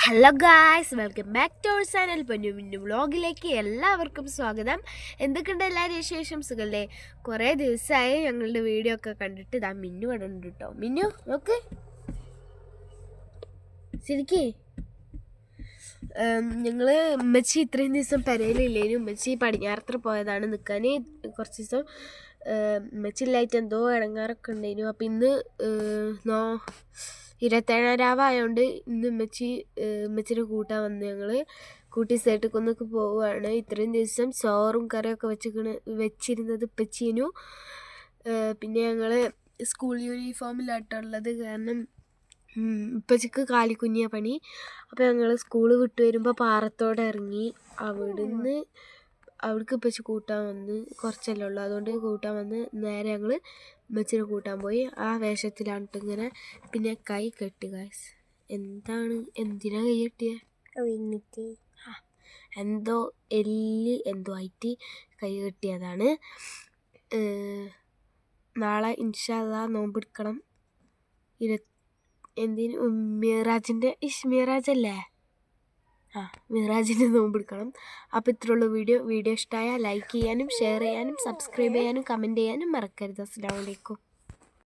Hello guys, welcome back to our channel. Minnu വ്ളോഗിലേക്ക് എല്ലാവർക്കും സ്വാഗതം. എന്തൊക്കെയുണ്ട് എല്ലാവരും വിശേഷം? സുഖല്ലേ? കുറേ ദിവസമായി ഞങ്ങളുടെ വീഡിയോ ഒക്കെ കണ്ടിട്ട്. ഇതാ മിന്നു ഇവിടെ ഉണ്ട് കേട്ടോ. മിന്നു നോക്ക് ശരിക്കേ. ഞങ്ങൾ ഉമ്മച്ചി ഇത്രയും ദിവസം പെരയിലില്ലേനും ഉമ്മച്ചി പടിഞ്ഞാറത്ര പോയതാണ് നിൽക്കാൻ. കുറച്ച് ദിവസം ഉമ്മച്ചില്ലായിട്ട് എന്തോ ഇടങ്ങാറൊക്കെ ഉണ്ടായിരുന്നു. അപ്പം ഇന്ന് 27 രാവായതുകൊണ്ട് ഇന്ന് ഉമ്മച്ചിനെ കൂട്ടാൻ വന്ന് ഞങ്ങൾ കൂട്ടി സേട്ടുക്കൊന്നൊക്കെ പോവുകയാണ്. ഇത്രയും ദിവസം ചോറും കറിയൊക്കെ വെച്ചിരുന്നത് ഉപ്പച്ചീനു. പിന്നെ ഞങ്ങൾ സ്കൂൾ യൂണിഫോമിലായിട്ടുള്ളത് കാരണം ഉപ്പച്ചിക്ക് കാലിക്കുഞ്ഞിയ പണി. അപ്പോൾ ഞങ്ങൾ സ്കൂൾ വിട്ട് വരുമ്പോൾ പാറത്തോടെ ഇറങ്ങി. അവിടേക്ക് ഉപ്പച്ചി കൂട്ടാൻ വന്ന്. കുറച്ചല്ലേ ഉള്ളൂ, അതുകൊണ്ട് കൂട്ടാൻ വന്ന് നേരെ ഞങ്ങൾ ഉമ്മച്ചിനെ കൂട്ടാൻ പോയി. ആ വേഷത്തിലാണ് ഇങ്ങനെ. പിന്നെ കൈ കെട്ടി ഗായ്സ്. എന്തിനാ കൈ കെട്ടിയത്? എന്തോ എന്തോ ആയിട്ട് കൈ കെട്ടിയതാണ്. നാളെ ഇൻഷാ അല്ലാഹ് നോമ്പെടുക്കണം. മിറാജല്ലേ? മിറാജിൻ്റെ നോമ്പെടുക്കണം. അപ്പോൾ ഇത്രയുള്ള വീഡിയോ ഇഷ്ടമായാൽ ലൈക്ക് ചെയ്യാനും ഷെയർ ചെയ്യാനും സബ്സ്ക്രൈബ് ചെയ്യാനും കമൻറ്റ് ചെയ്യാനും മറക്കരുത്. അസ്സലാമു അലൈക്കും.